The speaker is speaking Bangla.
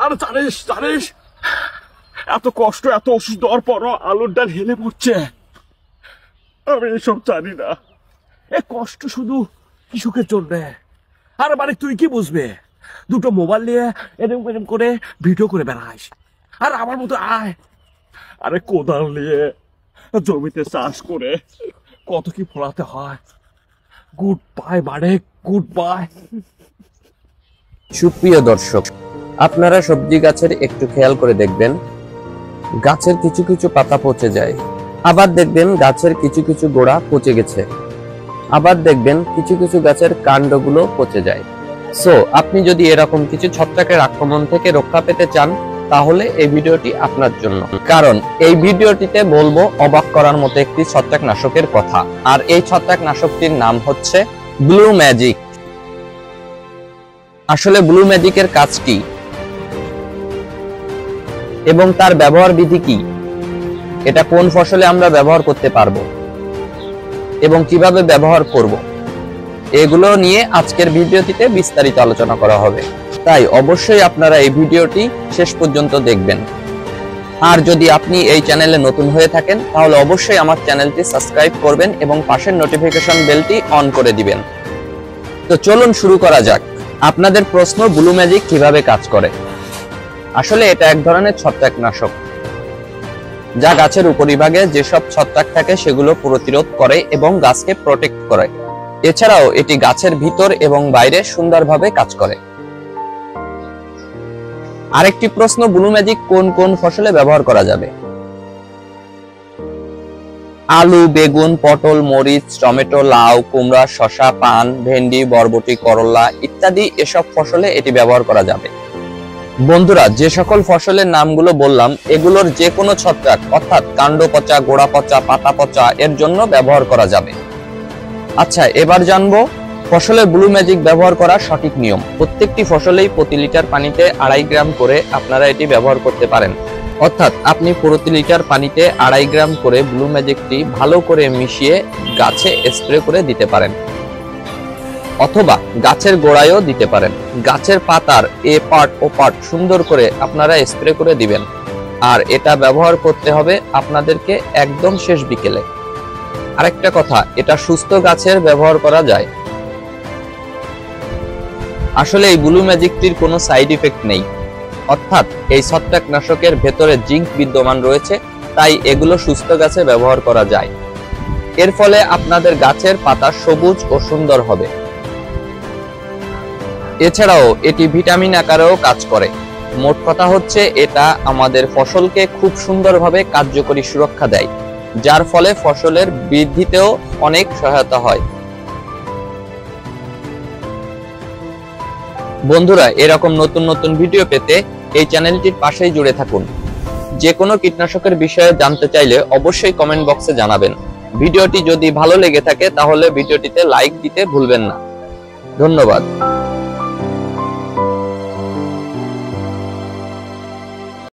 আর জানিস জানিস এত কষ্ট এত ওষুধ দেওয়ার পরও আলুর ডাল হেলে পড়ছে। আমি এসব জানি না, এ কষ্ট শুধু কৃষকের জন্য। আর মানে তুই কি বুঝবে, দুটো মোবাইল নিয়ে এরকম এরকম করে ভিডিও করে বেড়াস, আর আমার মতো আয় আরে কোদাল নিয়ে জমিতে চাষ করে কত কি ফলাতে হয়। গুড বাই মানে গুড বাই। সুপ্রিয় দর্শক, আপনারা সবজি গাছের একটু খেয়াল করে দেখবেন, গাছের কিছু কিছু পাতা পচে যায়, আবার দেখবেন গাছের কিছু কিছু গোড়া পচে গেছে, আবার দেখবেন কিছু কিছু গাছের কাণ্ডগুলো পচে যায়। সো আপনি যদি এরকম কিছু ছত্রাকের আক্রমণ থেকে রক্ষা পেতে চান, তাহলে এই ভিডিওটি আপনার জন্য। কারণ এই ভিডিওটিতে বলবো অবাক করার মতো একটি ছত্রাকনাশকের কথা, আর এই ছত্রাকনাশকটির নাম হচ্ছে ব্লু ম্যাজিক। আসলে ব্লু ম্যাজিকের কাজ কি এবং তার ব্যবহার বিধি কি, এটা কোন ফসলে আমরা ব্যবহার করতে পারবো এবং কিভাবে ব্যবহার করব, এগুলো নিয়ে আজকের ভিডিওটিতে বিস্তারিত আলোচনা করা হবে। তাই অবশ্যই আপনারা এই ভিডিওটি শেষ পর্যন্ত দেখবেন। আর যদি আপনি এই চ্যানেলে নতুন হয়ে থাকেন, তাহলে অবশ্যই আমার চ্যানেলটি সাবস্ক্রাইব করবেন এবং পাশের নোটিফিকেশন বেলটি অন করে দিবেন। তো চলুন শুরু করা যাক। আপনাদের প্রশ্ন, ব্লু ম্যাজিক কিভাবে কাজ করে? আসলে এটা এক ধরনের ছত্রাকনাশক, যা গাছের উপরিভাগে যেসব ছত্রাক থাকে সেগুলো প্রতিরোধ করে এবং গাছকে প্রোটেক্ট করে। এছাড়াও এটি গাছের ভিতর এবং বাইরে সুন্দরভাবে কাজ করে। আরেকটি প্রশ্ন, ব্লু ম্যাজিক কোন কোন ফসলে ব্যবহার করা যাবে? আলু, বেগুন, পটল, মরিচ, টমেটো, লাউ, কুমড়া, শসা, পান, ভেন্ডি, বরবটি, করলা ইত্যাদি এসব ফসলে এটি ব্যবহার করা যাবে। বন্ধুরা, যে সকল ফসলের নামগুলো বললাম, এগুলোর যে কোনো ছত্রাক অর্থাৎ কাণ্ড পচা, গোড়া পচা, পাতা পচা এর জন্য ব্যবহার করা যাবে। আচ্ছা, এবার জানবো ফসলে ব্লু ম্যাজিক ব্যবহার করার সঠিক নিয়ম। প্রত্যেকটি ফসলেই প্রতি লিটার পানিতে 2.5 গ্রাম করে আপনারা এটি ব্যবহার করতে পারেন। অর্থাৎ আপনি প্রতি লিটার পানিতে 2.5 গ্রাম করে ব্লু ম্যাজিকটি ভালো করে মিশিয়ে গাছে স্প্রে করে দিতে পারেন, অথবা গাছের গোড়ায়ও দিতে পারেন। গাছের পাতার এ পার্ট ও পার্ট সুন্দর করে আপনারা স্প্রে করে দিবেন। আর এটা ব্যবহার করতে হবে আপনাদেরকে একদম শেষ বিকেলে। আরেকটা কথা, এটা সুস্থ গাছের ব্যবহার করা যায়। আসলে এই ব্লু ম্যাজিকটির কোনো সাইড ইফেক্ট নেই, অর্থাৎ এই ছত্রাকনাশকের ভেতরে জিঙ্ক বিদ্যমান রয়েছে, তাই এগুলো সুস্থ গাছে ব্যবহার করা যায়। এর ফলে আপনাদের গাছের পাতা সবুজ ও সুন্দর হবে। এছাড়াও এটি ভিটামিন আকারেও কাজ করে। মোট কথা হচ্ছে, এটা আমাদের ফসলকে খুব সুন্দরভাবে কার্যকরী সুরক্ষা দেয়, যার ফলে ফসলের বৃদ্ধিতেও অনেক সহায়তা হয়। বন্ধুরা, এরকম নতুন নতুন ভিডিও পেতে এই চ্যানেলটির পাশেই জুড়ে থাকুন। যে কোনো কীটনাশকের বিষয়ে জানতে চাইলে অবশ্যই কমেন্ট বক্সে জানাবেন। ভিডিওটি যদি ভালো লেগে থাকে তাহলে ভিডিওটিতে লাইক দিতে ভুলবেন না। ধন্যবাদ।